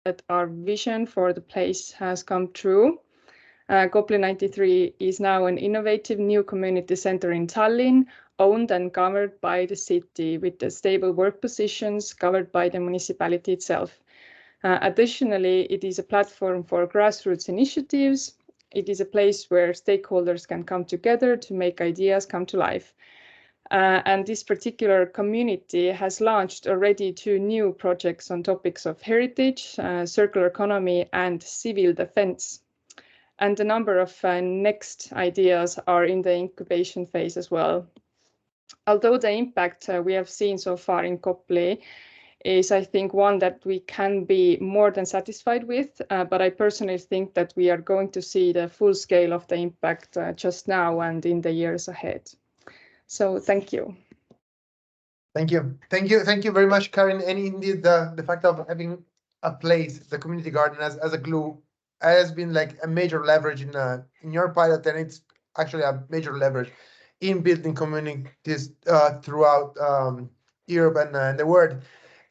that our vision for the place has come true. Goblin 93 is now an innovative new community center in Tallinn, owned and governed by the city, with the stable work positions covered by the municipality itself. Additionally, it is a platform for grassroots initiatives. It is a place where stakeholders can come together to make ideas come to life. And this particular community has launched already 2 new projects on topics of heritage, circular economy, and civil defense. And a number of next ideas are in the incubation phase as well. Although the impact we have seen so far in Kopli is, I think, one that we can be more than satisfied with, but I personally think that we are going to see the full scale of the impact just now and in the years ahead. So thank you. Thank you very much, Karin. And indeed, the fact of having a place, the community garden, as a glue, has been like a major leverage in your pilot, and it's actually a major leverage in building communities throughout Europe and the world.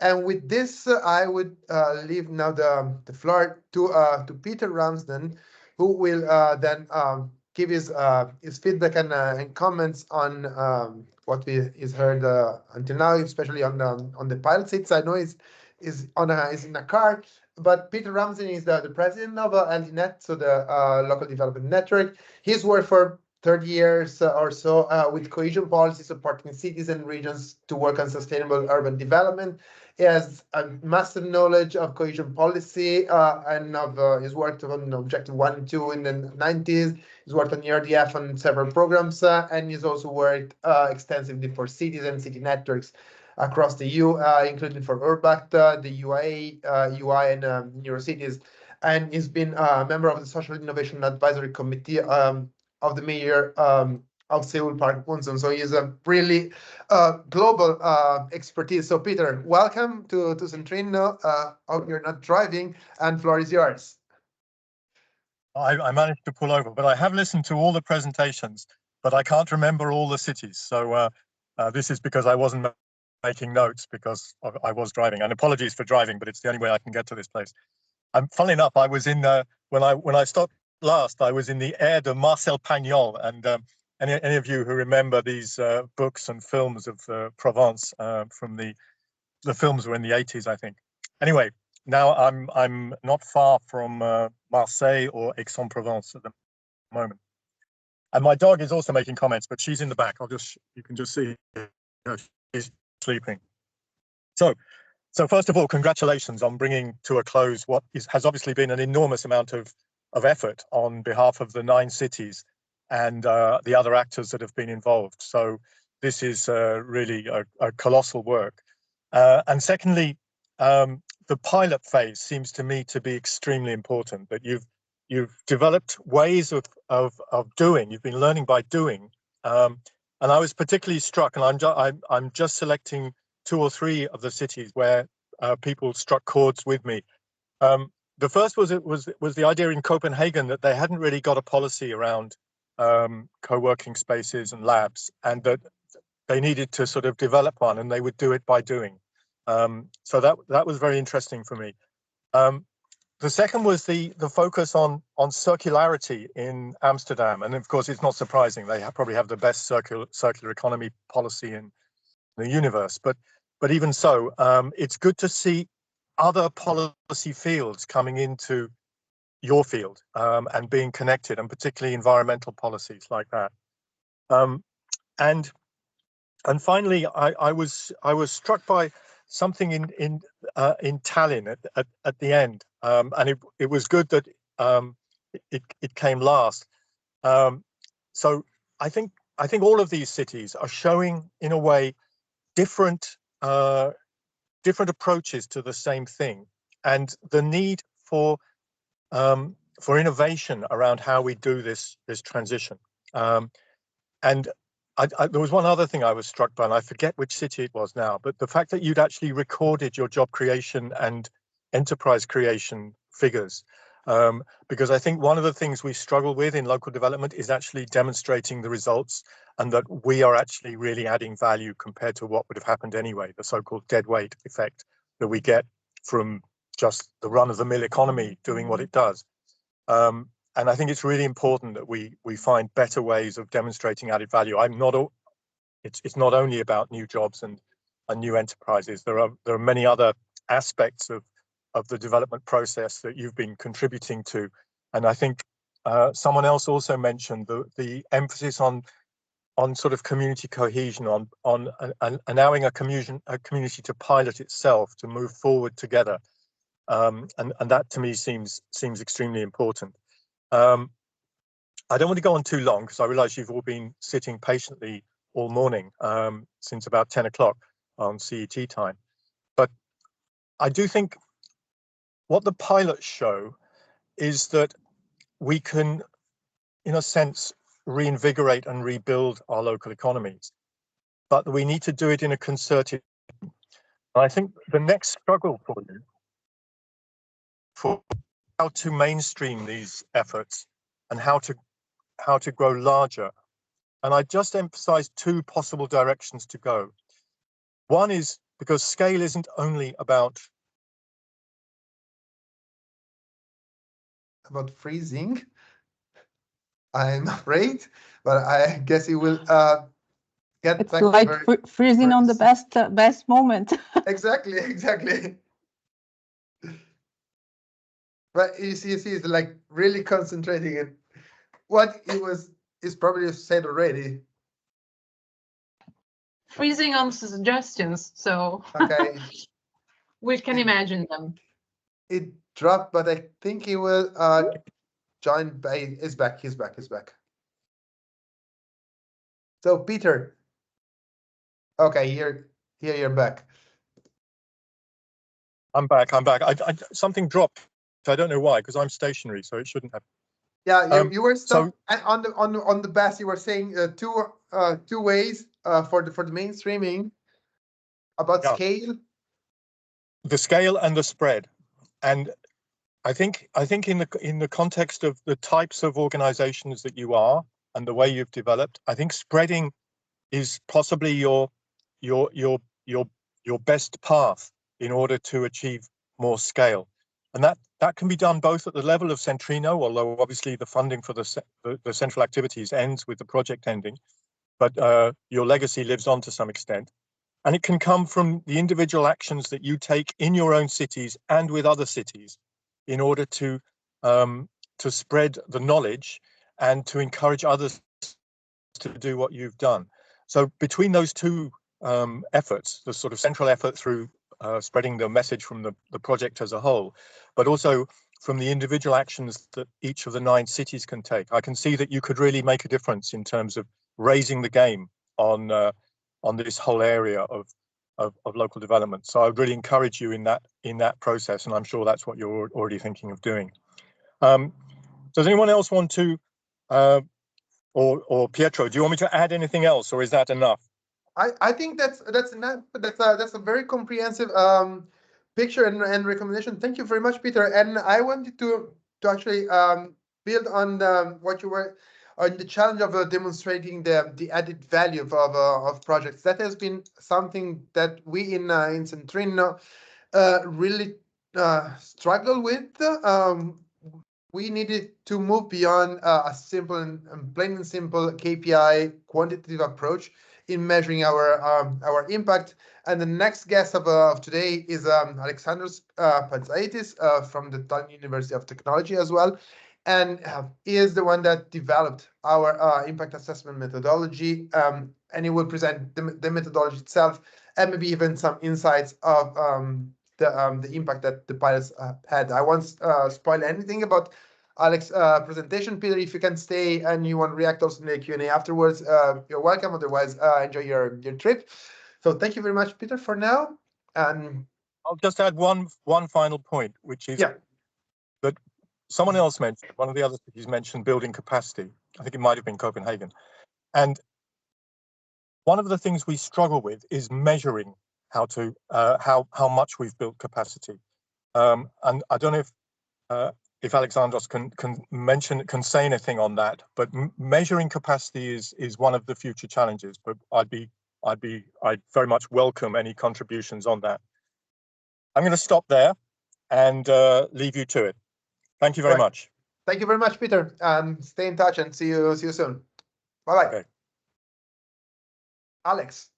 And with this, I would leave now the floor to Peter Ramsden, who will then give his feedback and comments on what is heard until now, especially on the pilot seats. I know is in a car, but Peter Ramsden is the president of LDNet, so the local development network. He's worked for 30 years or so with cohesion policy, supporting cities and regions to work on sustainable urban development. He has a massive knowledge of cohesion policy and he's worked on Objective 1 and 2 in the 90s. He's worked on ERDF on several programs, and he's also worked extensively for cities and city networks across the EU, including for URBACT, the UAE, UI, and Eurocities. And he's been a member of the Social Innovation Advisory Committee of the Mayor of Seoul Park Munson. So he's a really global expertise. So Peter, welcome to CENTRINNO. Hope you're not driving, and floor is yours. I managed to pull over, but I have listened to all the presentations, but I can't remember all the cities. So this is because I wasn't making notes because I was driving. And apologies for driving, but it's the only way I can get to this place. Funnily enough, I was in when I stopped last, I was in the Air de Marcel Pagnol, and any of you who remember these books and films of Provence from the films were in the 80s, I think. Anyway, now I'm not far from Marseille or Aix-en-Provence at the moment, and my dog is also making comments, but she's in the back. You can just see her. She's sleeping. So first of all, congratulations on bringing to a close what has obviously been an enormous amount of effort on behalf of the 9 cities and the other actors that have been involved. So this is really a colossal work. And secondly, the pilot phase seems to me to be extremely important, that you've developed ways of doing. You've been learning by doing. And I was particularly struck, and I'm just selecting 2 or 3 of the cities where people struck chords with me. The first was the idea in Copenhagen that they hadn't really got a policy around co-working spaces and labs, and that they needed to sort of develop one, and they would do it by doing. So that was very interesting for me. The second was the focus on circularity in Amsterdam, and of course it's not surprising, they probably have the best circular economy policy in the universe. But even so, it's good to see other policy fields coming into your field and being connected, and particularly environmental policies like that. And finally, I was struck by something in Tallinn at the end, and it was good that it came last. So I think all of these cities are showing, in a way, different approaches to the same thing, and the need for innovation around how we do this transition. And there was one other thing I was struck by, and I forget which city it was now, but the fact that you'd actually recorded your job creation and enterprise creation figures. Because I think one of the things we struggle with in local development is actually demonstrating the results, and that we are actually really adding value compared to what would have happened anyway, the so-called dead weight effect that we get from just the run-of-the-mill economy doing what it does. And I think it's really important that we find better ways of demonstrating added value. It's not only about new jobs and new enterprises. There are many other aspects of the development process that you've been contributing to, and I think someone else also mentioned the emphasis on sort of community cohesion, on allowing a community to pilot itself, to move forward together, and that to me seems extremely important. I don't want to go on too long because I realize you've all been sitting patiently all morning since about 10 o'clock on CET time. But I do think what the pilots show is that we can, in a sense, reinvigorate and rebuild our local economies, but we need to do it in a concerted. I think the next struggle for you for how to mainstream these efforts and how to grow larger. And I just emphasize two possible directions to go. One is because scale isn't only about freezing. I'm afraid, but I guess he will get it's back. like freezing on the best moment. Exactly. But you see, it's like really concentrating it. What it was is probably said already. Freezing on suggestions, so Okay. we can imagine them. It dropped, but I think he will join. He's back. So Peter. Okay, here you're back. I'm back. Something dropped. I don't know why, because I'm stationary, so it shouldn't have. Yeah, you were stuck on the best. You were saying two ways for the mainstreaming about scale. The scale and the spread, and I think in the context of the types of organizations that you are and the way you've developed, I think spreading is possibly your best path in order to achieve more scale, and that can be done both at the level of CENTRINNO, although obviously the funding for the central activities ends with the project ending, but your legacy lives on to some extent. And it can come from the individual actions that you take in your own cities and with other cities in order to spread the knowledge and to encourage others to do what you've done. So between those two efforts, the sort of central effort through spreading the message from the project as a whole, but also from the individual actions that each of the 9 cities can take, I can see that you could really make a difference in terms of raising the game on this whole area of local development. So I would really encourage you in that process, and I'm sure that's what you're already thinking of doing. Does anyone else want to, or Pietro, do you want me to add anything else, or is that enough? I think that's enough. That's a very comprehensive picture and recommendation. Thank you very much, Peter. And I wanted to actually build on what you were on the challenge of demonstrating the added value of projects. That has been something that we in CENTRINNO really struggle with. We needed to move beyond a simple and plain and simple KPI quantitative approach in measuring our impact. And the next guest of today is Alexandros Pantzaitis from the Tallinn University of Technology as well. And he is the one that developed our impact assessment methodology. And he will present the methodology itself and maybe even some insights of the impact that the pilots had. I won't spoil anything about Alex's presentation. Peter, if you can stay and you want to react also in the Q&A afterwards, you're welcome. Otherwise, enjoy your trip. So thank you very much, Peter, for now. And I'll just add one final point, which is that someone else mentioned, one of the other cities mentioned building capacity. I think it might have been Copenhagen. And one of the things we struggle with is measuring how much we've built capacity. And I don't know if Alexandros can say anything on that, but measuring capacity is one of the future challenges. But I'd very much welcome any contributions on that. I'm going to stop there. and leave you to it. Thank you very Right. much. Thank you very much, Peter. Stay in touch and see you soon. Bye-bye. Okay. Alex,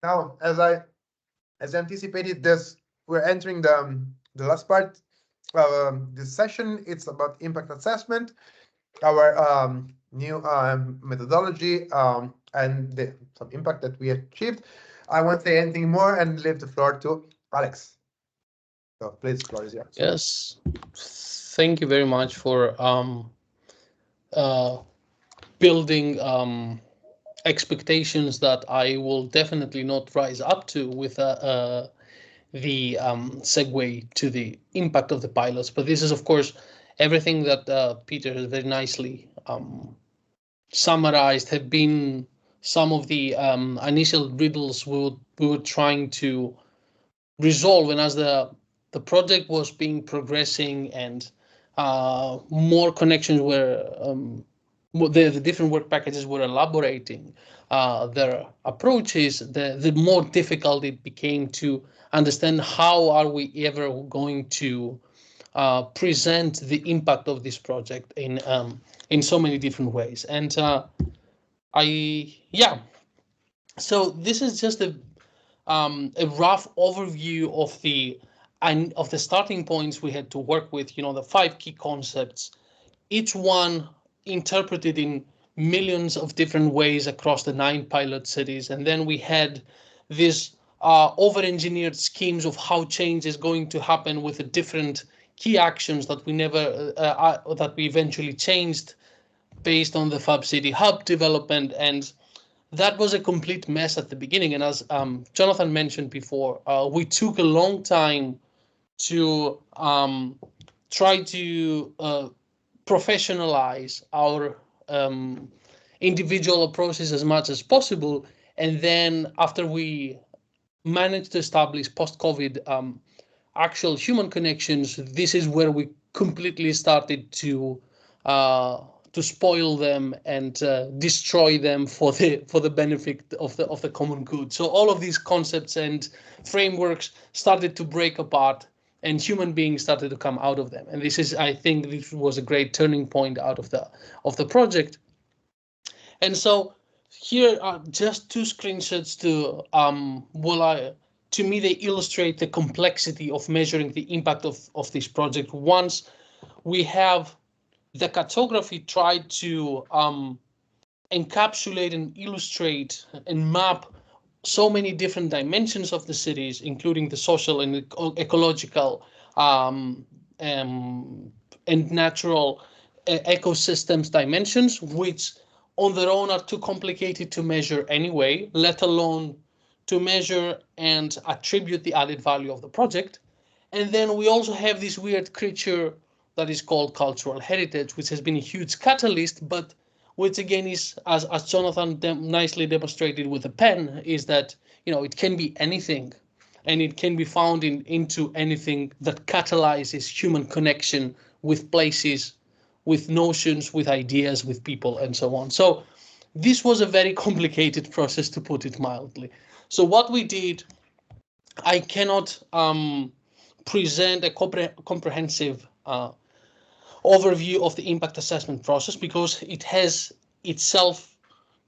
now as anticipated, we're entering the last part of this session. It's about impact assessment, our new methodology, and some impact that we achieved. I won't say anything more and leave the floor to Alex. So please, floor is yours. Yes, thank you very much for building expectations that I will definitely not rise up to with the segue to the impact of the pilots. But this is, of course, everything that Peter has very nicely summarized have been some of the initial riddles we were trying to resolve. And as the project was being progressing and more connections were the different work packages were elaborating their approaches, the more difficult it became to understand how are we ever going to present the impact of this project in so many different ways. And so this is just a rough overview of the starting points we had to work with. The 5 key concepts, each one interpreted in millions of different ways across the 9 pilot cities. And then we had these over-engineered schemes of how change is going to happen with the different key actions that we eventually changed based on the Fab City Hub development. And that was a complete mess at the beginning. And as Jonathan mentioned before, we took a long time to try to professionalize our individual approaches as much as possible. And then after we managed to establish post-COVID actual human connections, this is where we completely started to spoil them and destroy them for the benefit of the common good. So all of these concepts and frameworks started to break apart, and human beings started to come out of them. And I think this was a great turning point out of the project. And so here are just 2 screenshots to me, they illustrate the complexity of measuring the impact of this project. Once we have the cartography tried to encapsulate and illustrate and map so many different dimensions of the cities, including the social and ecological and natural ecosystems dimensions, which on their own are too complicated to measure anyway, let alone to measure and attribute the added value of the project. And then we also have this weird creature that is called cultural heritage, which has been a huge catalyst, but which again is, as Jonathan nicely demonstrated with the pen, is that it can be anything, and it can be found into anything that catalyzes human connection with places, with notions, with ideas, with people, and so on. So this was a very complicated process, to put it mildly. So what we did, I cannot present a comprehensive overview of the impact assessment process because it has itself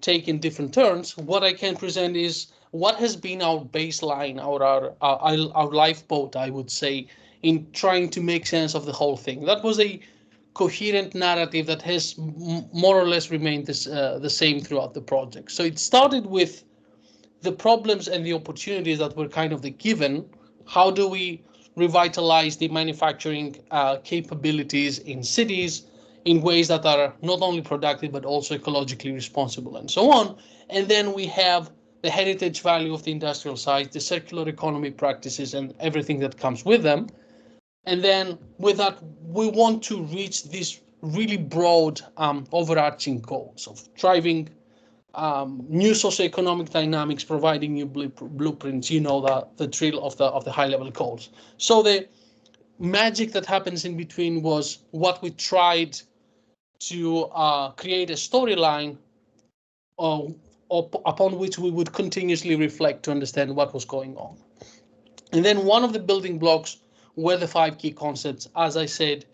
taken different turns. What I can present is what has been our baseline, our lifeboat, I would say, in trying to make sense of the whole thing. That was a coherent narrative that has more or less remained the same throughout the project. So it started with the problems and the opportunities that were kind of the given. How do we revitalize the manufacturing capabilities in cities in ways that are not only productive but also ecologically responsible, and so on? And then we have the heritage value of the industrial site, the circular economy practices, and everything that comes with them. And then with that, we want to reach these really broad overarching goals of driving new socioeconomic dynamics, providing new blueprints, the drill of the high-level goals. So the magic that happens in between was what we tried to create a storyline upon which we would continuously reflect to understand what was going on. And then one of the building blocks were the 5 key concepts, as I said,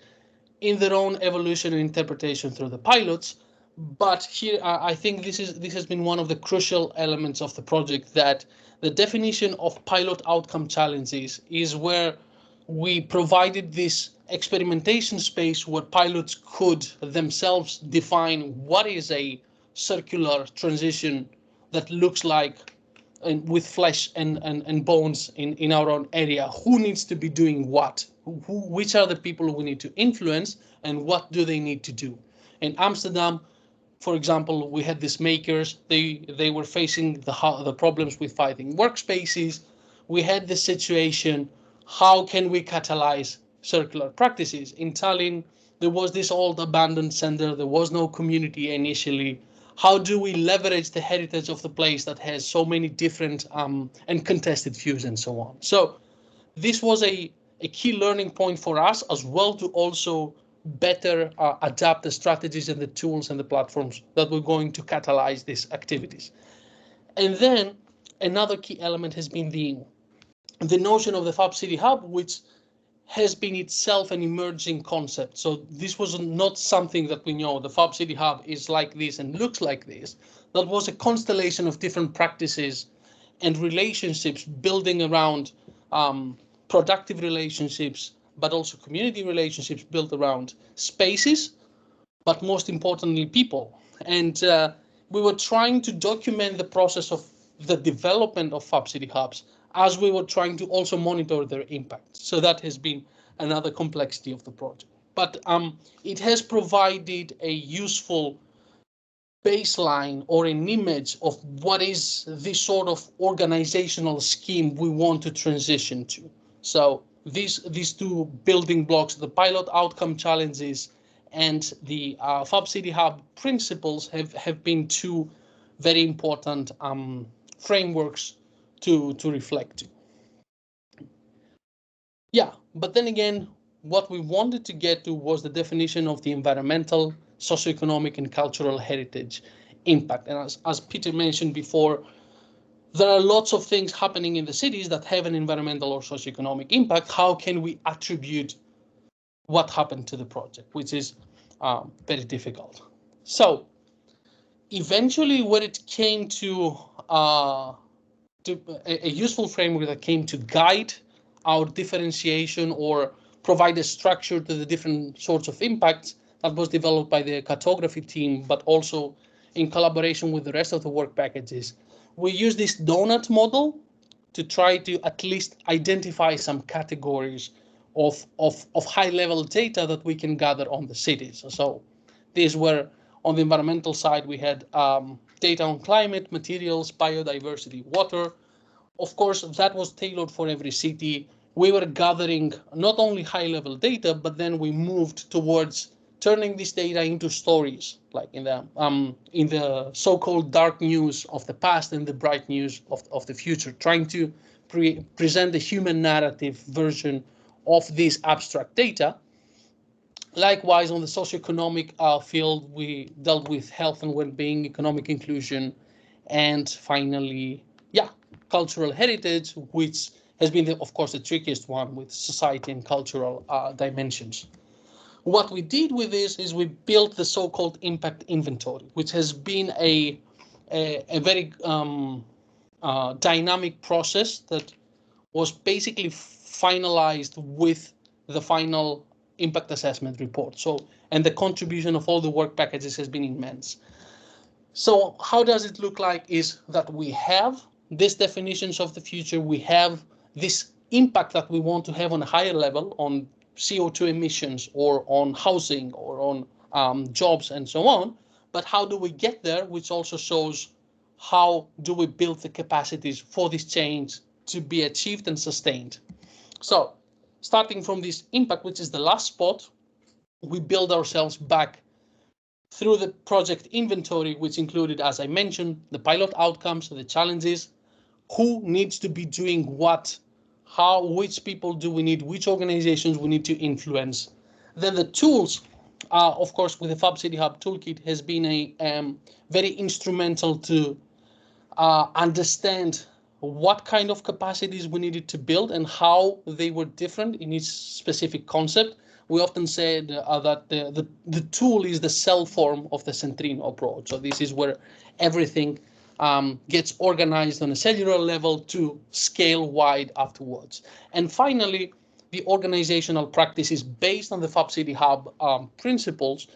in their own evolution and interpretation through the pilots. But here, I think this has been one of the crucial elements of the project, that the definition of pilot outcome challenges is where we provided this experimentation space where pilots could themselves define what is a circular transition that looks like, and with flesh and bones in our own area. Who needs to be doing what? Which are the people we need to influence, and what do they need to do? In Amsterdam, for example, we had these makers. They were facing the problems with finding workspaces. We had this situation. How can we catalyze circular practices? In Tallinn, there was this old abandoned center. There was no community initially. How do we leverage the heritage of the place that has so many different and contested views and so on? So this was a key learning point for us as well, to also better adapt the strategies and the tools and the platforms that we're going to catalyze these activities. And then another key element has been the notion of the Fab City Hub, which has been itself an emerging concept. So this was not something that we know. The Fab City Hub is like this and looks like this. That was a constellation of different practices and relationships building around productive relationships, but also community relationships built around spaces, but most importantly, people. And we were trying to document the process of the development of Fab City Hubs as we were trying to also monitor their impact. So that has been another complexity of the project. But it has provided a useful baseline or an image of what is this sort of organizational scheme we want to transition to. So these 2 building blocks, the pilot outcome challenges and the Fab City Hub principles, have been 2 very important frameworks to reflect to. Yeah, but then again, what we wanted to get to was the definition of the environmental, socioeconomic, and cultural heritage impact. And as Peter mentioned before, there are lots of things happening in the cities that have an environmental or socioeconomic impact. How can we attribute what happened to the project, which is very difficult. So eventually, when it came to a useful framework that came to guide our differentiation or provide a structure to the different sorts of impacts, that was developed by the cartography team, but also in collaboration with the rest of the work packages. We use this donut model to try to at least identify some categories of high-level data that we can gather on the cities. So these were, on the environmental side, we had data on climate, materials, biodiversity, water. Of course, that was tailored for every city. We were gathering not only high-level data, but then we moved towards turning this data into stories, like in the so-called dark news of the past and the bright news of the future, trying to present the human narrative version of this abstract data. Likewise, on the socioeconomic field, we dealt with health and well-being, economic inclusion, and finally, cultural heritage, which has been, of course, the trickiest one with society and cultural dimensions. What we did with this is we built the so-called impact inventory, which has been a very dynamic process that was basically finalized with the final impact assessment report. So, and the contribution of all the work packages has been immense. So how does it look like is that we have these definitions of the future, we have this impact that we want to have on a higher level on CO2 emissions or on housing or on jobs and so on. But how do we get there, which also shows how do we build the capacities for this change to be achieved and sustained. So starting from this impact, which is the last spot, we build ourselves back through the project inventory, which included, as I mentioned, the pilot outcomes, the challenges, who needs to be doing what, how, which people do we need, which organizations we need to influence. Then the tools, of course, with the Fab City Hub toolkit has been a very instrumental to understand what kind of capacities we needed to build and how they were different in each specific concept. We often said that the tool is the cell form of the Centrinno approach. So this is where everything gets organized on a cellular level to scale wide afterwards. And finally, the organizational practices based on the FAB City Hub principles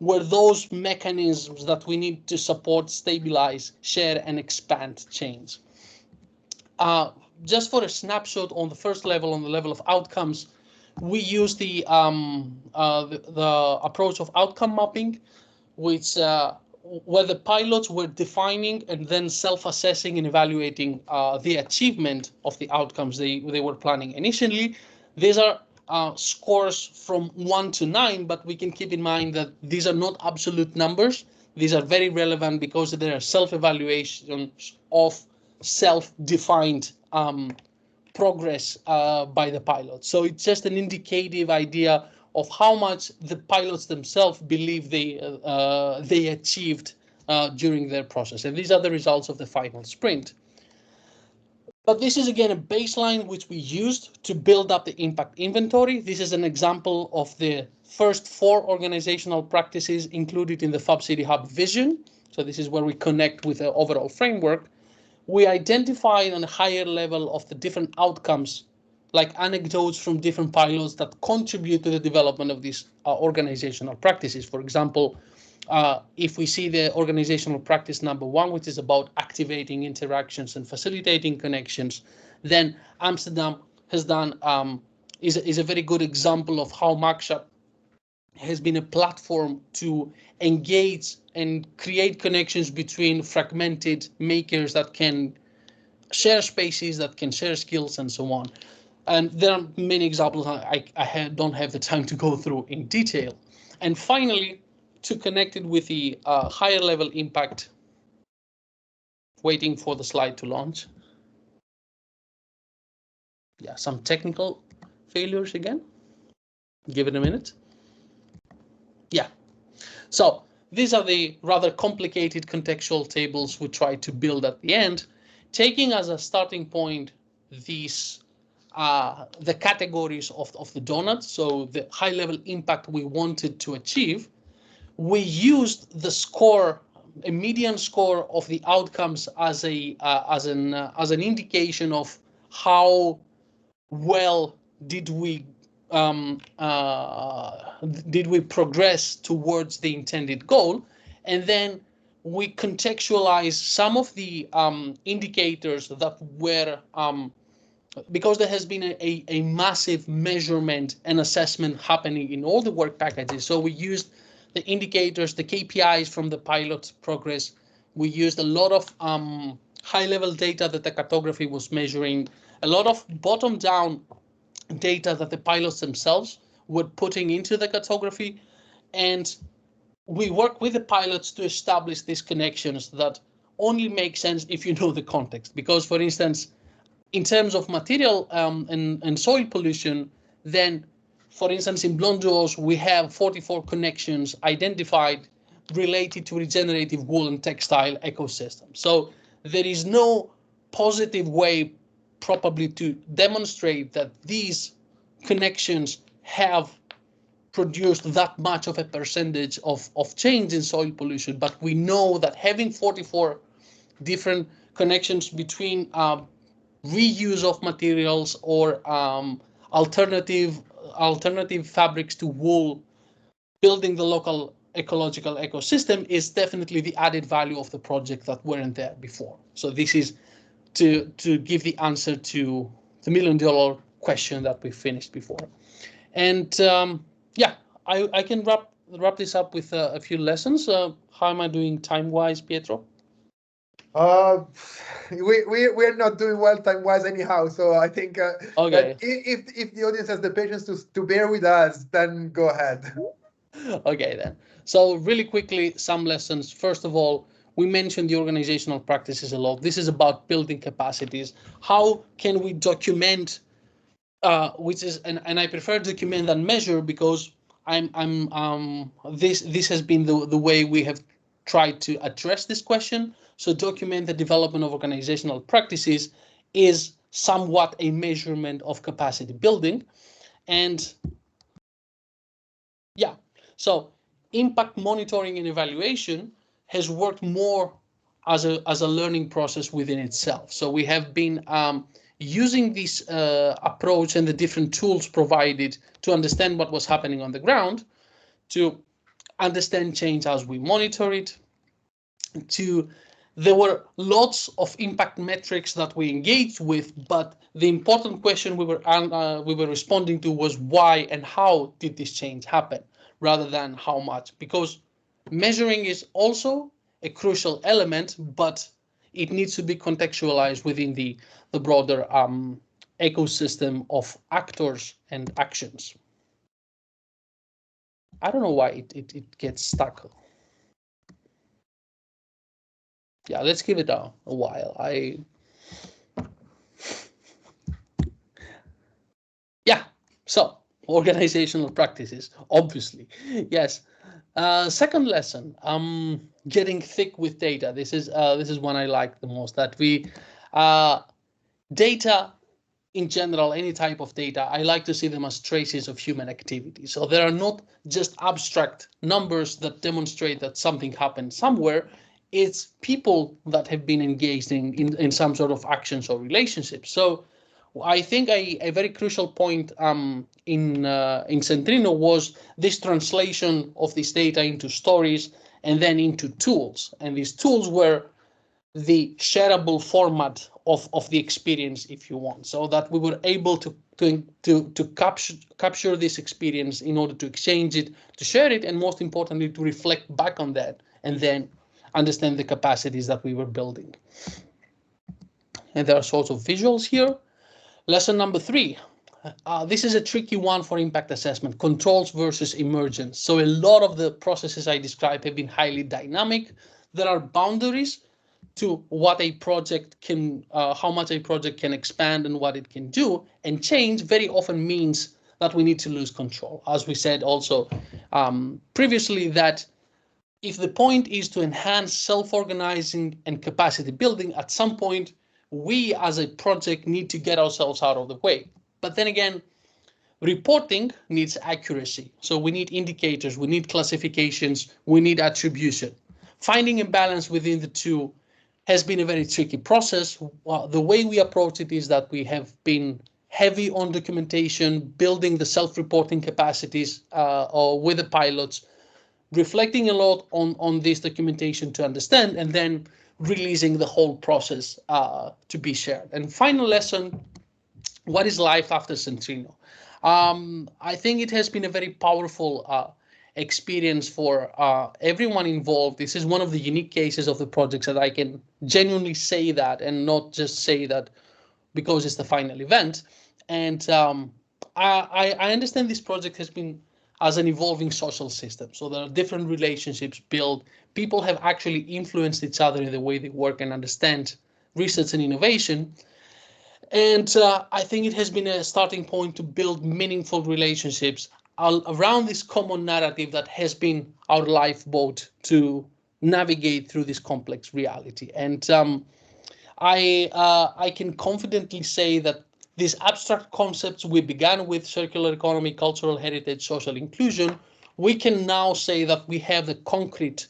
were those mechanisms that we need to support, stabilize, share, and expand chains. Just for a snapshot on the first level, on the level of outcomes, we use the approach of outcome mapping, which where the pilots were defining and then self-assessing and evaluating the achievement of the outcomes they were planning initially. These are scores from 1 to 9, but we can keep in mind that these are not absolute numbers. These are very relevant because they are self-evaluations of self-defined progress by the pilot. So it's just an indicative idea of how much the pilots themselves believe they achieved during their process. And these are the results of the final sprint. But this is, again, a baseline which we used to build up the impact inventory. This is an example of the first 4 organizational practices included in the FAB City Hub vision. So this is where we connect with the overall framework. We identified on a higher level of the different outcomes, like anecdotes from different pilots that contribute to the development of these organizational practices. For example, if we see the organizational practice number 1, which is about activating interactions and facilitating connections, then Amsterdam has done is a very good example of how Makshap has been a platform to engage and create connections between fragmented makers that can share spaces, that can share skills, and so on. And there are many examples I don't have the time to go through in detail. And finally, to connect it with the higher level impact, waiting for the slide to launch. Yeah, some technical failures again. Give it a minute. Yeah, so these are the rather complicated contextual tables we try to build at the end, taking as a starting point these the categories of the donut, so the high level impact we wanted to achieve. We used the score, a median score of the outcomes as an indication of how well did we progress towards the intended goal, and then we contextualize some of the indicators that were because there has been a massive measurement and assessment happening in all the work packages. So we used the indicators, the KPIs from the pilot progress. We used a lot of high-level data that the cartography was measuring, a lot of bottom-down data that the pilots themselves were putting into the cartography, and we work with the pilots to establish these connections that only make sense if you know the context. Because, for instance, in terms of material and soil pollution, then, for instance, in Blondeau's, we have 44 connections identified related to regenerative wool and textile ecosystems. So there is no positive way probably to demonstrate that these connections have produced that much of a percentage of change in soil pollution. But we know that having 44 different connections between reuse of materials or alternative fabrics to wool, building the local ecological ecosystem is definitely the added value of the project that weren't there before. So this is to give the answer to the $1 million question that we finished before. And yeah, I can wrap this up with a few lessons. How am I doing time-wise, Pietro? We're not doing well time-wise anyhow, so I think okay. that if the audience has the patience to bear with us, then go ahead. Okay, then. So really quickly, some lessons. First of all, we mentioned the organizational practices a lot. This is about building capacities. How can we document, which is, and I prefer document than measure, because this has been the way we have tried to address this question. So document the development of organizational practices is somewhat a measurement of capacity building. And yeah, so impact monitoring and evaluation has worked more as a learning process within itself. So we have been using this approach and the different tools provided to understand what was happening on the ground, to understand change as we monitor it, there were lots of impact metrics that we engaged with, but the important question we were responding to was why and how did this change happen, rather than how much, because measuring is also a crucial element, but it needs to be contextualized within the broader ecosystem of actors and actions. I don't know why it gets stuck. Yeah, let's give it a while. Yeah, so organizational practices, obviously. Yes. Second lesson, getting thick with data. This is one I like the most, that we data in general, any type of data, I like to see them as traces of human activity. So there are not just abstract numbers that demonstrate that something happened somewhere. It's people that have been engaged in some sort of actions or relationships. So I think a very crucial point in CENTRINNO was this translation of this data into stories and then into tools. And these tools were the shareable format of the experience, if you want, so that we were able to capture this experience in order to exchange it, to share it, and most importantly, to reflect back on that and then understand the capacities that we were building. And there are sorts of visuals here. Lesson number 3. This is a tricky one for impact assessment, controls versus emergence. So a lot of the processes I described have been highly dynamic. There are boundaries to what a project can, how much a project can expand and what it can do. And change very often means that we need to lose control. As we said also previously, that if the point is to enhance self-organizing and capacity building, at some point, we as a project need to get ourselves out of the way. But then again, reporting needs accuracy. So we need indicators, we need classifications, we need attribution. Finding a balance within the two has been a very tricky process. The way we approach it is that we have been heavy on documentation, building the self-reporting capacities or with the pilots, reflecting a lot on this documentation to understand, and then releasing the whole process to be shared. And final lesson, what is life after CENTRINNO? I think it has been a very powerful experience for everyone involved. This is one of the unique cases of the projects that I can genuinely say that, and not just say that because it's the final event. And I understand this project has been as an evolving social system. So there are different relationships built. People have actually influenced each other in the way they work and understand research and innovation. And I think it has been a starting point to build meaningful relationships around this common narrative that has been our lifeboat to navigate through this complex reality. And I can confidently say that these abstract concepts we began with, circular economy, cultural heritage, social inclusion, we can now say that we have the concrete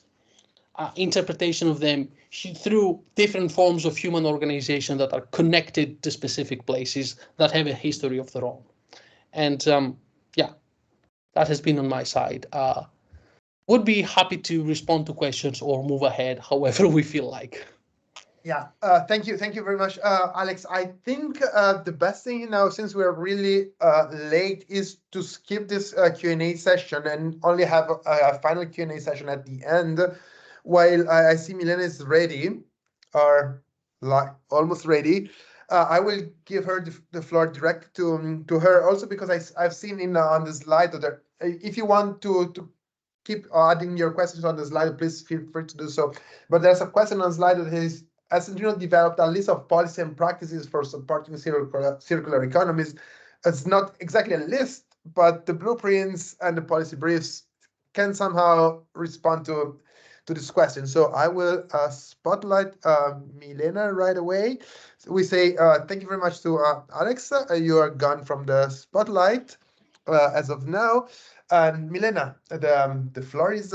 interpretation of them through different forms of human organization that are connected to specific places that have a history of their own. And yeah, that has been on my side. Would be happy to respond to questions or move ahead, however we feel like. Yeah, thank you very much, Alex. I think the best thing now, since we're really late, is to skip this Q&A session and only have a final Q&A session at the end. While I see Milena is ready, or like almost ready, I will give her the floor direct to her. Also because I've seen on the slide that if you want to keep adding your questions on the slide, please feel free to do so. But there's a question on the slide that is, as CENTRINNO developed a list of policy and practices for supporting circular economies. It's not exactly a list, but the blueprints and the policy briefs can somehow respond to to this question. So I will spotlight Milena right away. So we say thank you very much to Alex. You are gone from the spotlight as of now. And Milena, the floor is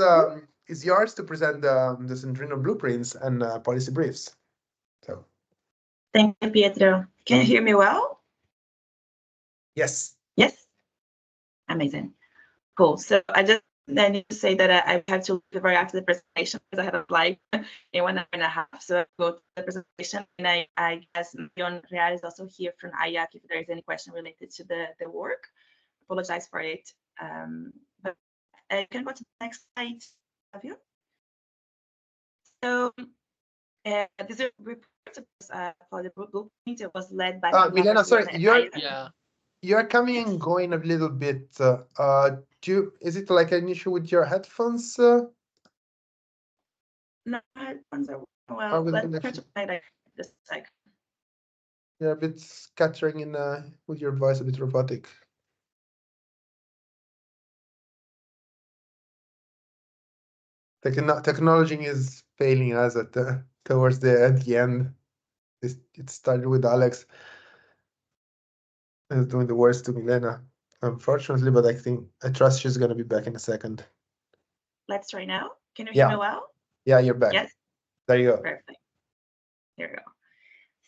yours to present the Centrino blueprints and policy briefs. So. Thank you, Pietro. Can you hear me well? Yes. Yes. Amazing. Cool. So I need to say that I have to leave right after the presentation because I have a flight in 1 hour and a half. So I go to the presentation, and I guess John Real is also here from IAC if there is any question related to the work. Apologize for it. But I can go to the next slide. Have you? So this report for the blueprint, it was led by Milena, sorry, you're coming and going a little bit. Is it like an issue with your headphones? No, headphones are well. Let's try to find it just a sec. You're a bit scattering in with your voice, a bit robotic. Technology is failing us at towards the end. It started with Alex. Is doing the worst to Milena, unfortunately, but I trust she's gonna be back in a second. Let's try now. Can you hear me well? Yeah, you're back. Yes. There you go. Perfect. Here we go.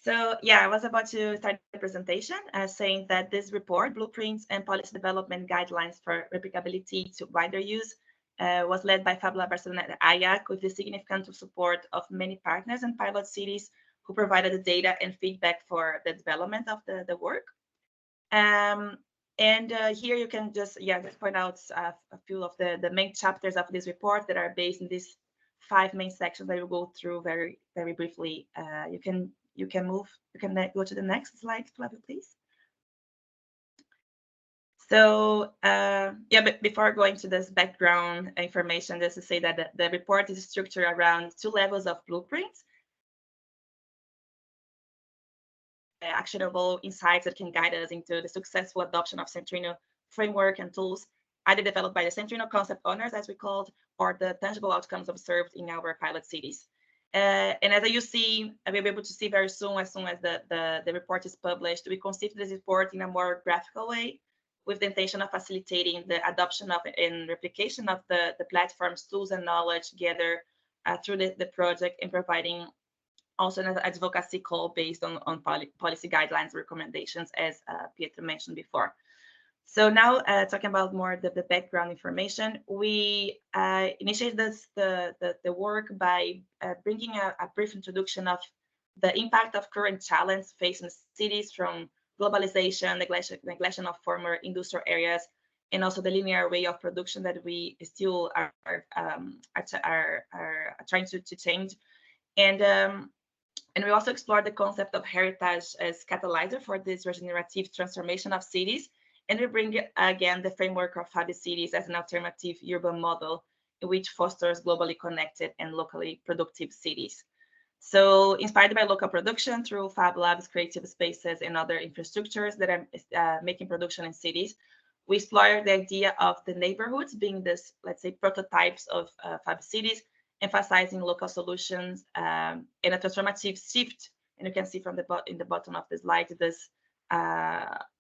So yeah, I was about to start the presentation saying that this report, Blueprints and Policy Development Guidelines for Replicability to Wider Use, was led by FabLab Barcelona and IAC with the significant support of many partners and pilot cities who provided the data and feedback for the development of the work. And here you can just point out a few of the main chapters of this report that are based in these 5 main sections that we'll go through very briefly. You can go to the next slide, Flavio, please. So but before going to this background information, just to say that the report is structured around 2 levels of blueprints. Actionable insights that can guide us into the successful adoption of Centrino framework and tools, either developed by the Centrino concept owners, as we called, or the tangible outcomes observed in our pilot cities. And as you see, we'll be able to see very soon, as the report is published, we conceived this report in a more graphical way, with the intention of facilitating the adoption of and replication of the platform's tools and knowledge gathered through the project, and providing also an advocacy call based on policy guidelines recommendations, as Pietro mentioned before. So now talking about more the background information, we initiated the work by bringing a brief introduction of the impact of current challenges facing cities, from globalization, neglection of former industrial areas, and also the linear way of production that we still are trying to change. And we also explored the concept of heritage as catalyzer for this regenerative transformation of cities. And we bring again the framework of Fabi cities as an alternative urban model, which fosters globally connected and locally productive cities. So inspired by local production through Fab Labs, creative spaces, and other infrastructures that are making production in cities, we explored the idea of the neighborhoods being this, let's say, prototypes of Fab cities, emphasizing local solutions and a transformative shift. And you can see from in the bottom of the slide, this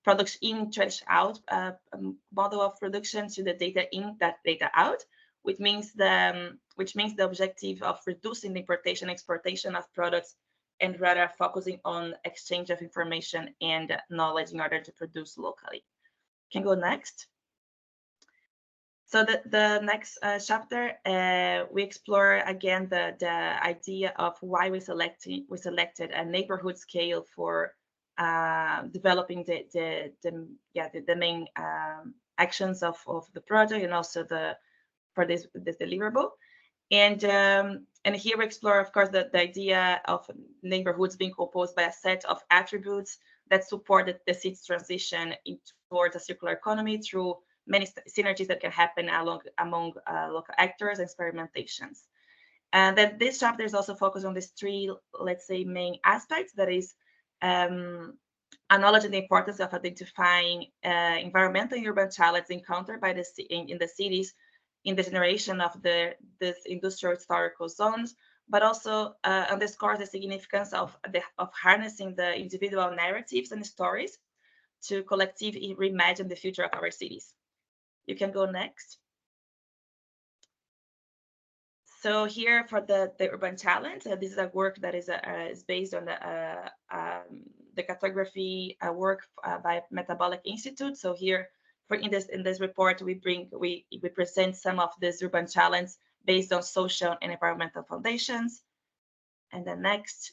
products in, trash out model of production to the data in, that data out, which means the objective of reducing the importation exportation of products, and rather focusing on exchange of information and knowledge in order to produce locally. Can go next. So the next chapter, we explore again the idea of why we selected a neighborhood scale for developing the main actions of the project, and also for this deliverable. And here we explore, of course, the idea of neighborhoods being composed by a set of attributes that support the city's transition towards a circular economy through many synergies that can happen among local actors and experimentations. And that this chapter is also focused on these 3, let's say, main aspects. That is, acknowledging the importance of identifying environmental and urban challenges encountered by in the cities, in the generation of this industrial historical zones, but also underscores the significance of harnessing the individual narratives and stories to collectively reimagine the future of our cities. You can go next. So here for the urban challenge, this is a work that is based on the cartography work by Metabolic Institute. So here, in this report, we present some of this urban challenge based on social and environmental foundations. And then next,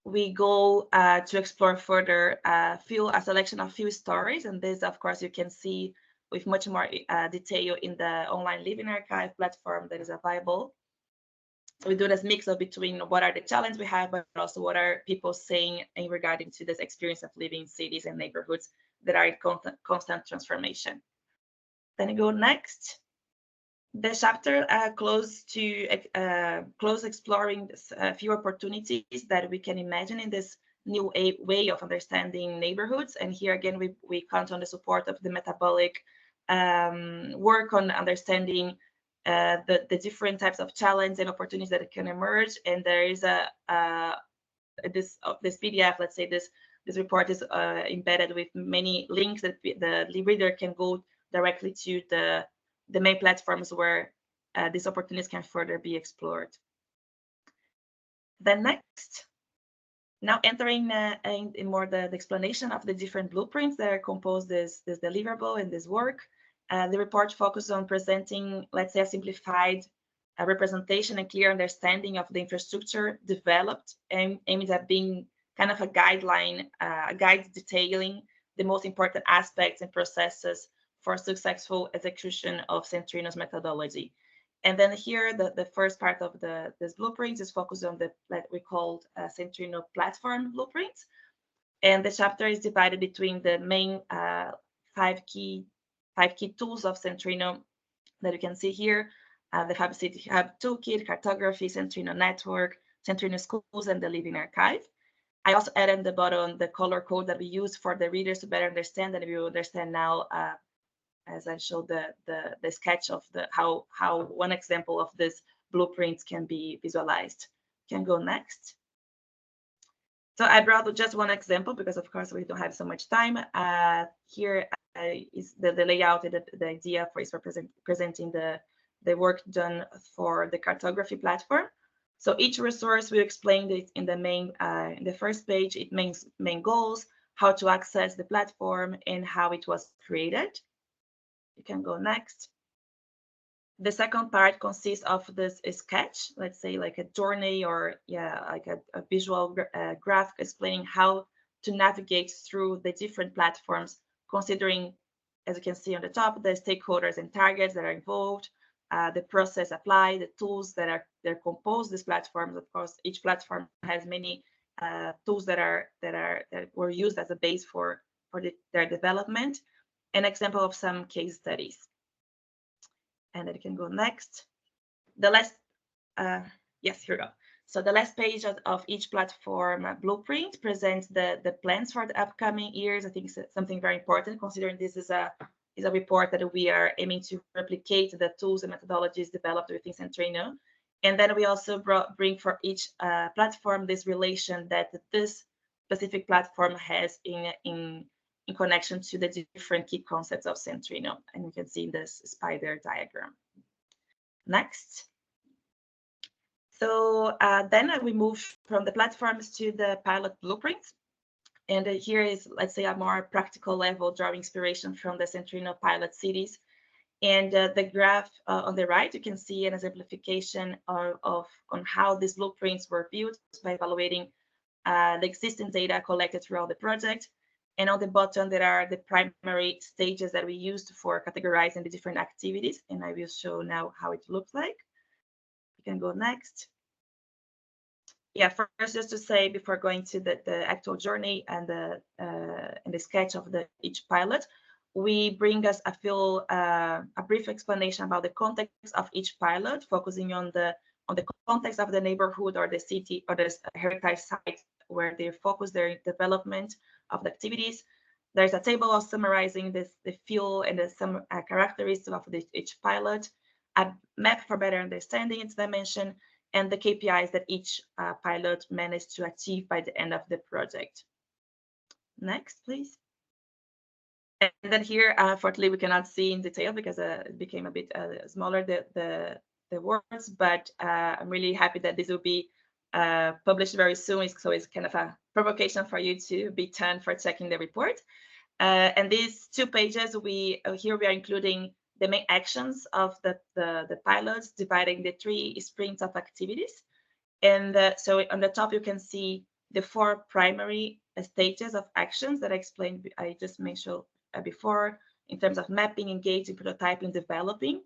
we go to explore further a selection of few stories, and this, of course, you can see with much more detail in the online living archive platform that is available. We do this mix of between what are the challenges we have, but also what are people saying in regarding to this experience of living in cities and neighborhoods that are in constant transformation. Then you go next. The chapter close exploring a few opportunities that we can imagine in this new way of understanding neighborhoods. And here again, we count on the support of the metabolic work on understanding the different types of challenge and opportunities that can emerge. And there is this PDF, let's say this report is embedded with many links that the reader can go directly to the main platforms where these opportunities can further be explored. Then next, now entering in more the explanation of the different blueprints that are composed this deliverable in this work. The report focuses on presenting, let's say, a simplified representation and clear understanding of the infrastructure developed and aimed at being kind of a guideline, a guide detailing the most important aspects and processes for successful execution of CENTRINNO's methodology. And then here, the first part of this blueprint is focused on what we call CENTRINNO platform blueprints. And the chapter is divided between the main five key tools of CENTRINNO that you can see here. The Fab City Hub Toolkit, Cartography, CENTRINNO Network, CENTRINNO Schools, and the Living Archive. I also added in the bottom the color code that we use for the readers to better understand, and we will understand now as I showed the sketch of how one example of this blueprints can be visualized. Can go next. So I brought just one example because, of course, we don't have so much time. Here is the layout, the idea for presenting the work done for the cartography platform. So each resource we explained it in the first page. It means main goals, how to access the platform, and how it was created. You can go next. The second part consists of this sketch, let's say like a journey or like a visual graph explaining how to navigate through the different platforms, considering, as you can see on the top, the stakeholders and targets that are involved, the process applied, the tools that compose these platforms. Of course, each platform has many tools that were used as a base for their development. An example of some case studies. And then you can go next. The last, yes, here we go. So the last page of each platform blueprint presents the plans for the upcoming years. I think it's something very important, considering this is a report that we are aiming to replicate the tools and methodologies developed within CENTRINNO. And then we also bring for each platform this relation that this specific platform has in connection to the different key concepts of CENTRINNO. And you can see in this spider diagram. Next. So then we move from the platforms to the pilot blueprints. And here is, let's say, a more practical level drawing inspiration from the CENTRINNO pilot cities. And the graph on the right, you can see an exemplification on how these blueprints were built by evaluating the existing data collected throughout the project. And on the bottom, there are the primary stages that we used for categorizing the different activities. And I will show now how it looks like. You can go next. Yeah, first, just to say before going to the actual journey and the sketch of each pilot, we bring us a brief explanation about the context of each pilot, focusing on the context of the neighborhood or the city or the heritage site where they focus their development of the activities. There's a table of summarizing the fuel and some characteristics of each pilot. a map for better understanding its dimension, and the KPIs that each pilot managed to achieve by the end of the project. Next, please. And then here, unfortunately, we cannot see in detail because it became a bit smaller, the words, but I'm really happy that this will be published very soon. So it's kind of a provocation for you to be turned for checking the report. And these 2 pages, here we are including the main actions of the pilots, dividing the 3 sprints of activities. And so on the top, you can see the 4 primary stages of actions that I just mentioned before, in terms of mapping, engaging, prototyping, developing.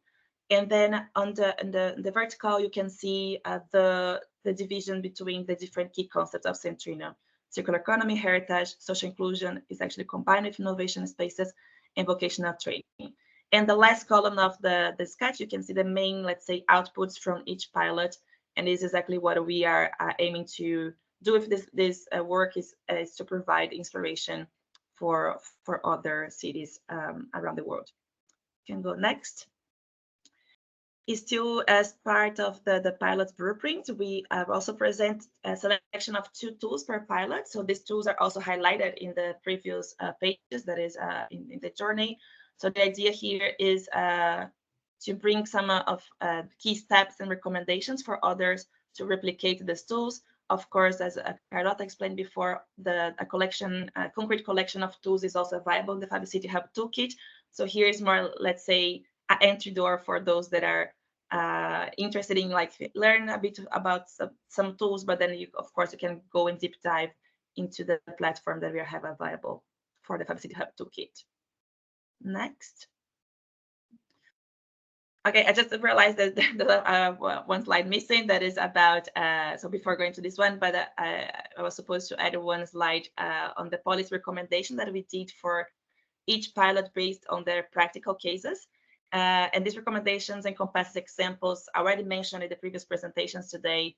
And then on the vertical, you can see the division between the different key concepts of Centrinno. Circular economy, heritage, social inclusion is actually combined with innovation spaces and vocational training. And the last column of the sketch, you can see the main, let's say, outputs from each pilot. And this is exactly what we are aiming to do with this work is to provide inspiration for other cities around the world. You can go next. Is still as part of the pilot blueprint, we also present a selection of 2 tools per pilot. So these tools are also highlighted in the previous pages, that is in the journey. So the idea here is to bring some of key steps and recommendations for others to replicate these tools. Of course, as Carlotta explained before, a concrete collection of tools is also available in the Fabio City Hub Toolkit. So here is more, let's say, an entry door for those that are interested in learn a bit about some tools, but then of course you can go and deep dive into the platform that we have available for the Fabio City Hub Toolkit. Next. Okay, I just realized that there's one slide missing that is about, so before going to this one, but I was supposed to add one slide on the policy recommendation that we did for each pilot based on their practical cases. And these recommendations encompass examples already mentioned in the previous presentations today,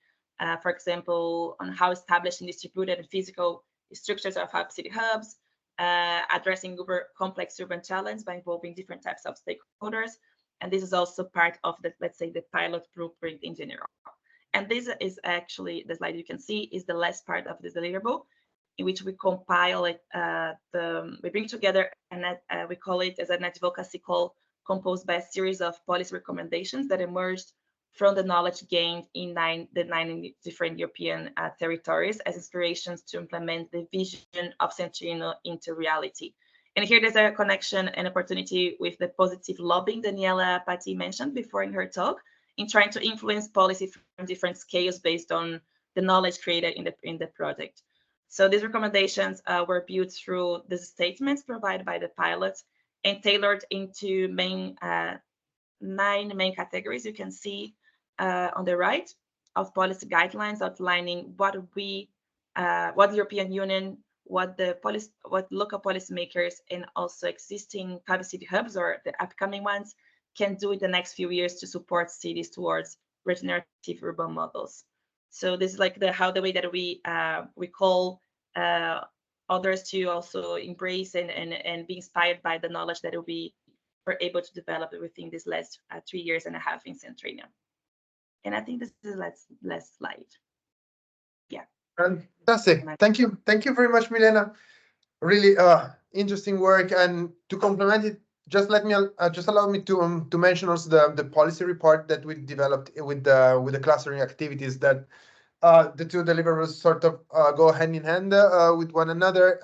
for example, on how establishing distributed and physical structures of city hubs, addressing complex urban challenges by involving different types of stakeholders. And this is also part of the, let's say, the pilot blueprint in general. And this is actually, the slide you can see is the last part of the deliverable, in which we compile it, we bring together, and we call it as an advocacy call composed by a series of policy recommendations that emerged from the knowledge gained in the nine different European territories as inspirations to implement the vision of Centrinno into reality. And here there's a connection and opportunity with the positive lobbying Daniela Patti mentioned before in her talk, in trying to influence policy from different scales based on the knowledge created in the project. So these recommendations were built through the statements provided by the pilots and tailored into 9 main categories. You can see on the right of policy guidelines outlining what the European Union, what local policymakers and also existing Fabio City hubs or the upcoming ones can do in the next few years to support cities towards regenerative urban models. So this is like the way that we call others to also embrace and be inspired by the knowledge that we were able to develop within this last 3.5 years in CENTRINNO. And I think this is the last slide. Yeah. Fantastic. Thank you very much, Milena. Really interesting work. And to complement it, just allow me to mention also the policy report that we developed with the clustering activities that the 2 deliverables sort of go hand in hand with one another.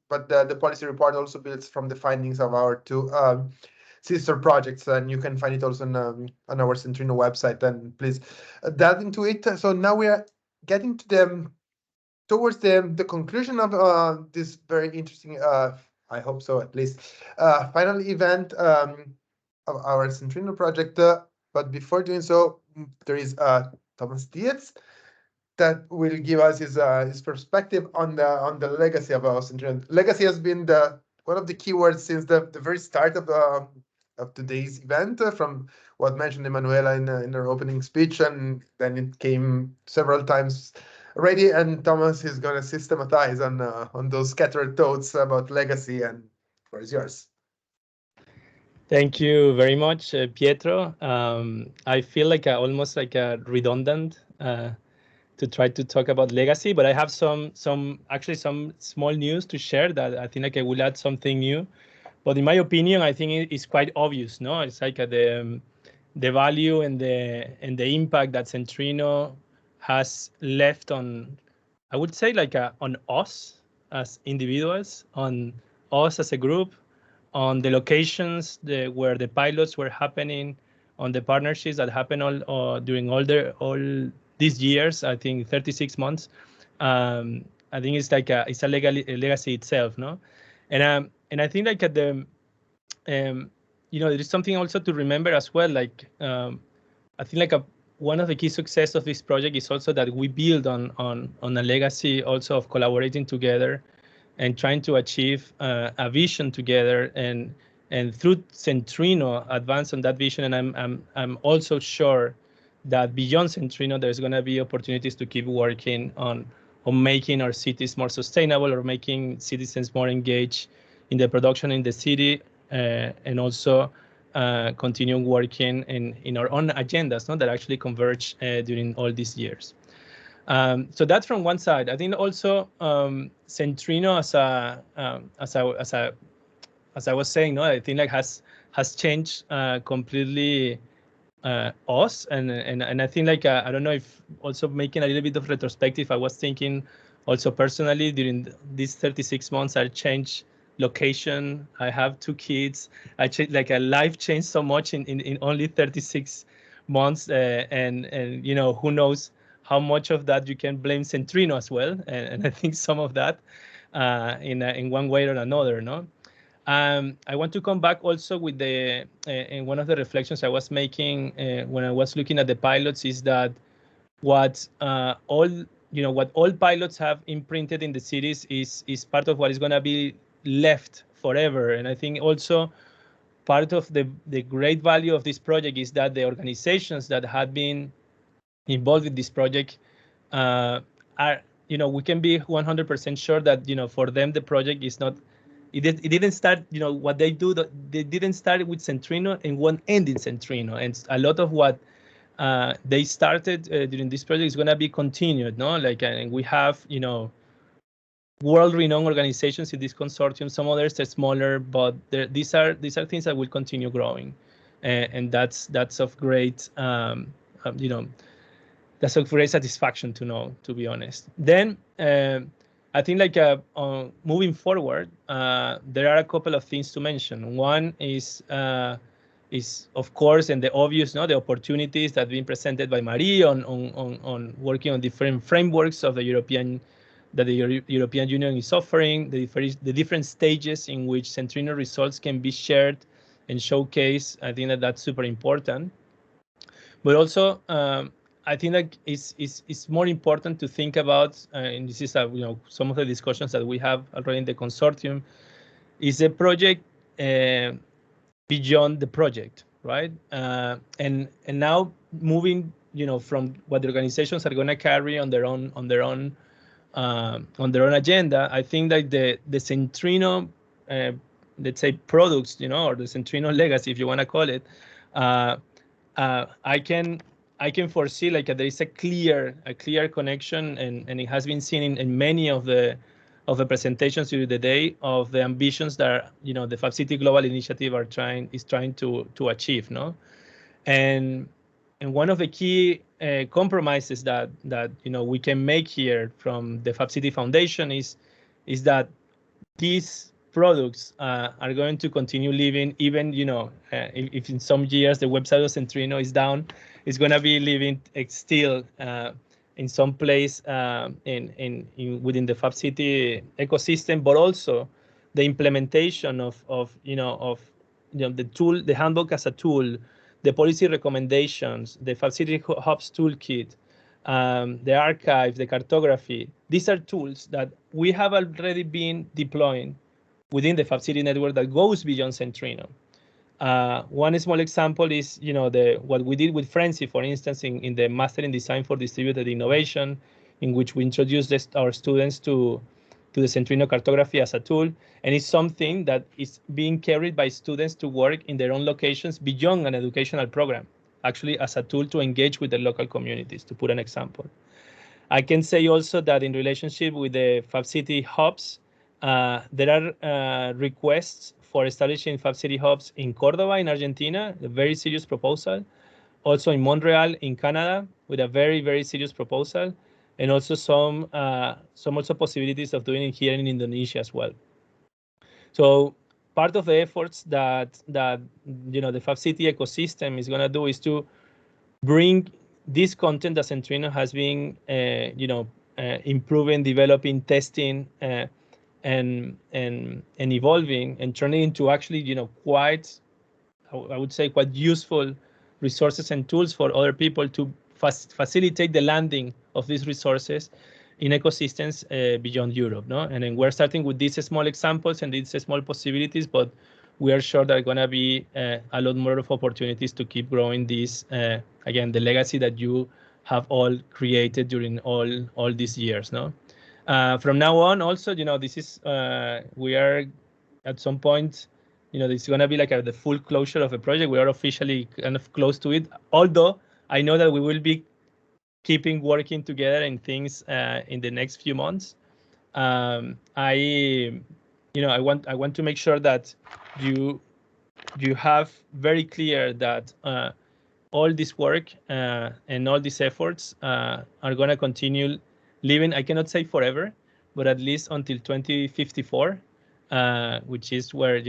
But the policy report also builds from the findings of our 2 sister projects, and you can find it also on our Centrinno website. And please delve into it. So now we are getting towards the conclusion of this very interesting, I hope so at least, final event of our Centrinno project. But before doing so, there is Thomas Dietz that will give us his perspective on the legacy of our Centrinno. Legacy has been one of the keywords since the very start of today's event, from what mentioned Emanuela in her opening speech, and then it came several times already. And Thomas is going to systematize on those scattered thoughts about legacy. And where's yours? Thank you very much, Pietro. I feel like almost like a redundant to try to talk about legacy, but I have actually some small news to share that I think like I will add something new. But in my opinion, I think it's quite obvious. No, it's like the value and the impact that Centrinno has left on, I would say like on us as individuals, on us as a group, on the locations where the pilots were happening, on the partnerships that happened during all these years. I think 36 months. I think it's like a legacy itself, no? And I think like at the there is something also to remember as well. Like I think like one of the key success of this project is also that we build on a legacy also of collaborating together and trying to achieve a vision together, and through Centrinno advance on that vision. And I'm also sure that beyond Centrinno there's going to be opportunities to keep working on making our cities more sustainable, or making citizens more engaged in the production in the city, and also continue working in our own agendas, no, that actually converge during all these years. So that's from one side. I think also Centrinno as I was saying, no, I think like has changed completely us, and I think like I don't know if also making a little bit of retrospective, I was thinking also personally during these 36 months I changed location. I have 2 kids. I changed, like a life changed so much in only 36 months, and who knows how much of that you can blame Centrinno as well, and I think some of that in one way or another, no. I want to come back also with the in one of the reflections I was making when I was looking at the pilots is that what all pilots have imprinted in the cities is part of what is going to be left forever. And I think also part of the great value of this project is that the organizations that had been involved with this project are, we can be 100% sure that, for them, the project is not, it didn't start, what they do, they didn't start with Centrinno and won't end in Centrinno. And a lot of what they started during this project is going to be continued, no? Like, and we have, world-renowned organizations in this consortium. Some others are smaller, but these are things that will continue growing, and that's of great, that's of great satisfaction to know, to be honest. Then I think like moving forward, there are a couple of things to mention. One is of course, and the obvious, the opportunities that have been presented by Marie on working on different frameworks of the European Union is offering, the different stages in which Centrinno results can be shared and showcased. I think that that's super important. But also, I think that it's more important to think about, and this is some of the discussions that we have already in the consortium, is a project beyond the project, right? And now moving, from what the organizations are going to carry on their own agenda. I think that the Centrinno, let's say, products, or the Centrinno legacy, if you want to call it, I can foresee like there is a clear connection, and it has been seen in many of the presentations during the day of the ambitions that the Fab City Global Initiative is trying to achieve, no? And one of the key compromises that we can make here from the Fab City Foundation is that these products are going to continue living, even if in some years the website of Centrinno is down, it's going to be living still in some place within the Fab City ecosystem, but also the implementation of the tool, the handbook as a tool, the policy recommendations, the Fab City Hubs toolkit, the archive, the cartography. These are tools that we have already been deploying within the Fab City network that goes beyond Centrinno. One small example is, what we did with Frenzy, for instance, in the Master in Design for Distributed Innovation, in which we introduced our students to to the Centrinno cartography as a tool. And it's something that is being carried by students to work in their own locations beyond an educational program, actually as a tool to engage with the local communities, to put an example. I can say also that in relationship with the Fab City hubs, there are requests for establishing Fab City hubs in Cordoba, in Argentina, a very serious proposal. Also in Montreal, in Canada, with a very, very serious proposal. And also some also possibilities of doing it here in Indonesia as well. So part of the efforts that the Fab City ecosystem is going to do is to bring this content that Centrinno has been improving, developing, testing, and evolving, and turning into actually quite, I would say, quite useful resources and tools for other people to facilitate the landing of these resources in ecosystems beyond Europe. No? And then we're starting with these small examples and these small possibilities, but we are sure there are going to be a lot more of opportunities to keep growing this, again, the legacy that you have all created during all these years. No? From now on, also, this is, we are at some point, this is going to be like the full closure of a project. We are officially kind of close to it, although I know that we will be keeping working together in things in the next few months. I want to make sure that you have very clear that all this work and all these efforts are going to continue living. I cannot say forever, but at least until 2054, which is where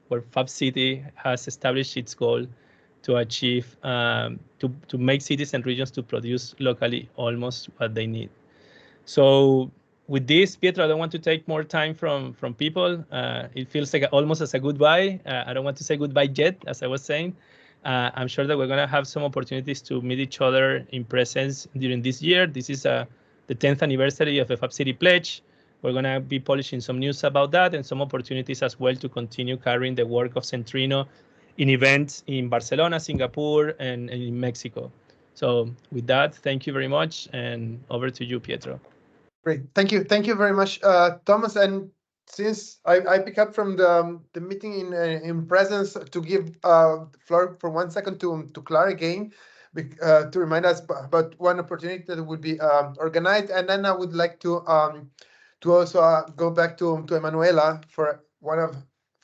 where Fab City has established its goal to achieve to make cities and regions to produce locally almost what they need. So with this, Pietro, I don't want to take more time from people. It feels like almost as a goodbye. I don't want to say goodbye yet, as I was saying. I'm sure that we're going to have some opportunities to meet each other in presence during this year. This is the 10th anniversary of the Fab City Pledge. We're going to be publishing some news about that and some opportunities as well to continue carrying the work of Centrinno in events in Barcelona, Singapore, and in Mexico. So with that, thank you very much, and over to you, Pietro. Great, thank you very much, Thomas. And since I pick up from the meeting in presence, to give the floor for 1 second to Clara again, to remind us about one opportunity that would be organized, and then I would like to also go back to Emanuela for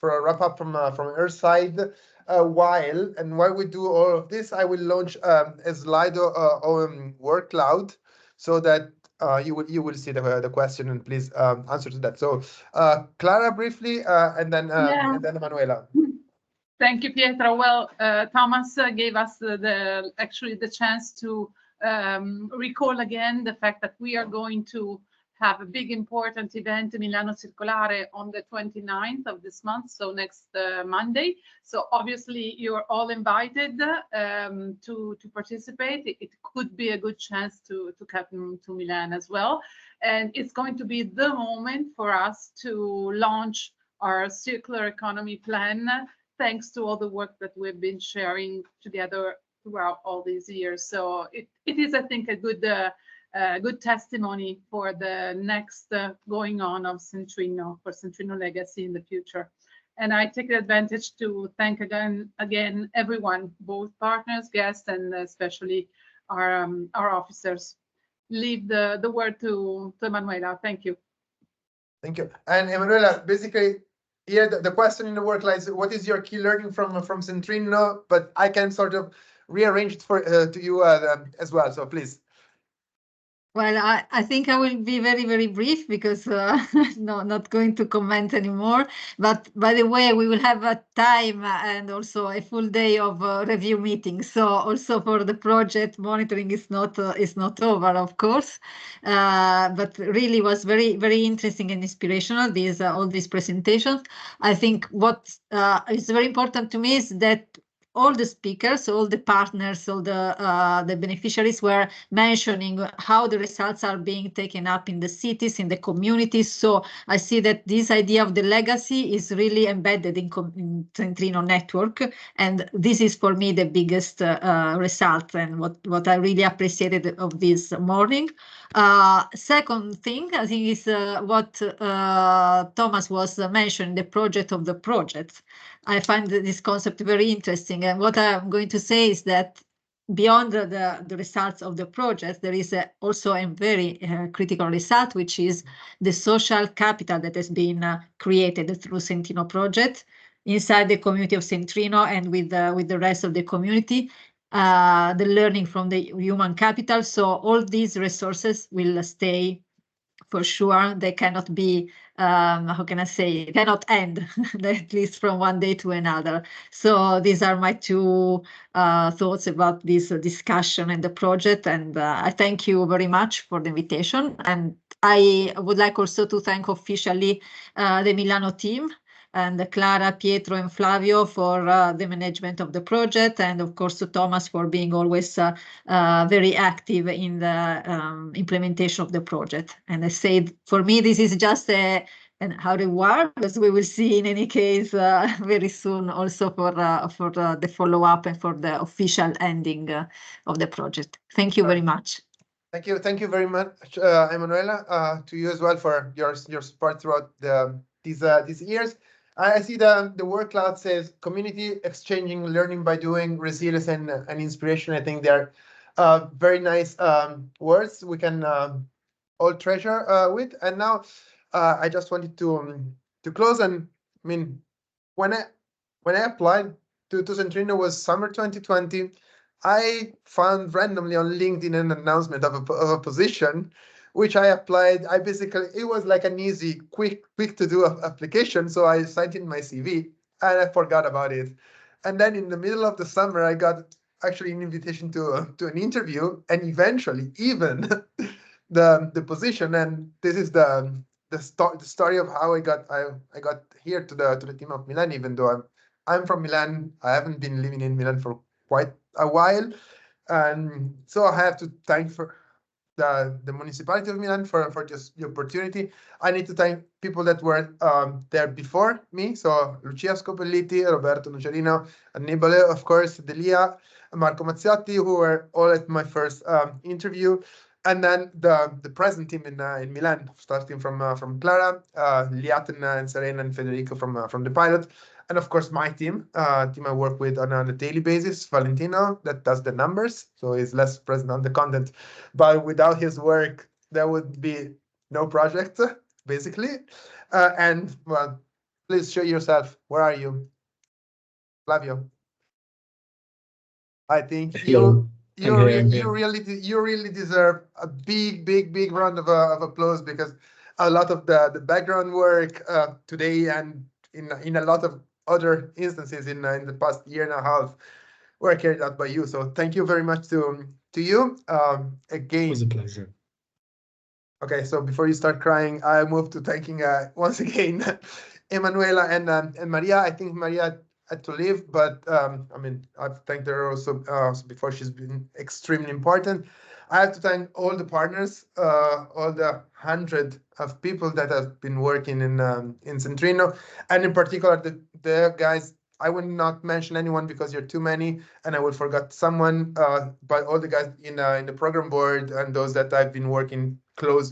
a wrap up from her side. While we do all of this, I will launch a Slido word cloud so that you will see the question, and please answer to that. So Clara briefly, and then Emanuela. Thank you, Pietro. Well, Thomas gave us actually the chance to recall again the fact that we are going to have a big important event in Milano Circolare on the 29th of this month, so next Monday. So obviously you're all invited to participate. It could be a good chance to come to Milan as well. And it's going to be the moment for us to launch our circular economy plan, thanks to all the work that we've been sharing together throughout all these years. So it is, I think, a good testimony for the next going on of Centrinno, for Centrinno legacy in the future. And I take the advantage to thank again everyone, both partners, guests, and especially our officers. Leave the word to Emanuela. Thank you. Thank you. And Emanuela, basically, here the question in the work lies: what is your key learning from Centrinno? But I can sort of rearrange it for to you as well. So please. Well, I think I will be very, very brief because no, not going to comment anymore. But by the way, we will have a time and also a full day of review meetings. So also for the project, monitoring is not over, of course. But really was very, very interesting and inspirational. All these presentations. I think what is very important to me is that all the speakers, all the partners, all the beneficiaries were mentioning how the results are being taken up in the cities, in the communities. So I see that this idea of the legacy is really embedded in Centrinno network, and this is for me the biggest result and what I really appreciated of this morning. Second thing, I think, is what Thomas was mentioning, the project of the project. I find this concept very interesting. And what I'm going to say is that beyond the results of the project, there is also a very critical result, which is the social capital that has been created through Centrinno project inside the community of Centrinno and with the rest of the community. The learning from the human capital. So all these resources will stay for sure. They cannot be, how can I say, cannot end, at least from one day to another. So these are my two thoughts about this discussion and the project. And I thank you very much for the invitation. And I would like also to thank officially the Milano team, and Clara, Pietro, and Flavio for the management of the project, and of course to Thomas for being always very active in the implementation of the project. And I said, for me, this is just an how they work, because we will see in any case very soon also for the follow-up and for the official ending of the project. Thank you very much. Thank you very much, Emanuela, to you as well for your support throughout these years. I see the word cloud says community exchanging, learning by doing, resilience and inspiration. I think they're very nice words we can all treasure with. And now I just wanted to close. And I mean, when I applied to Centrinno was summer 2020. I found randomly on LinkedIn an announcement of a position, which I applied. It was like an easy, quick to do application. So I sent in my CV and I forgot about it. And then in the middle of the summer, I got actually an invitation to an interview, and eventually even the position. And this is the story of how I got here to the team of Milan, even though I'm from Milan. I haven't been living in Milan for quite a while, and so I have to thank for the municipality of Milan for just the opportunity. I need to thank people that were there before me, so Lucia Scopelliti, Roberto Nocerino, Annibale, of course, Delia, Marco Mazziotti, who were all at my first interview, and then the present team in Milan, starting from Clara, Liaten and Serena and Federico from the pilot. And of course, my team I work with on a daily basis, Valentino, that does the numbers, so he's less present on the content. But without his work, there would be no project, basically. And well, please show yourself. Where are you, Flavio? I think you really deserve a big round of applause, because a lot of the background work today and in a lot of other instances in the past year and a half were carried out by you. So thank you very much to you again. It was a pleasure. Okay, so before you start crying, I move to thanking once again Emanuela and Maria. I think Maria had to leave, but I mean, I've thanked her also before. She's been extremely important. I have to thank all the partners, all the 100 of people that have been working in Centrinno, and in particular the guys. I will not mention anyone because you're too many, and I will forget someone. But all the guys in the program board and those that I've been working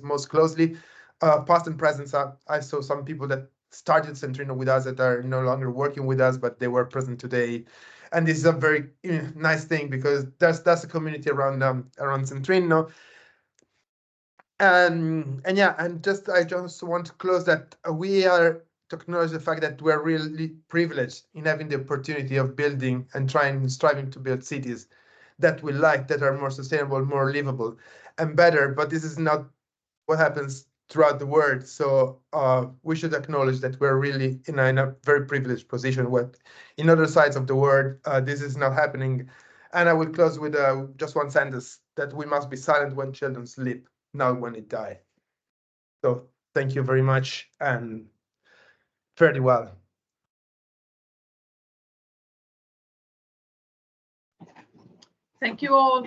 most closely, past and present. I saw some people that started Centrinno with us that are no longer working with us, but they were present today. And this is a very nice thing, because that's a community around Centrinno. And yeah, and I just want to close that we are to acknowledge the fact that we're really privileged in having the opportunity of building and striving to build cities that we like, that are more sustainable, more livable, and better. But this is not what happens throughout the world. So we should acknowledge that we're really in a very privileged position where in other sides of the world, this is not happening. And I will close with just one sentence, that we must be silent when children sleep, not when they die. So thank you very much, and fare thee well. Thank you all.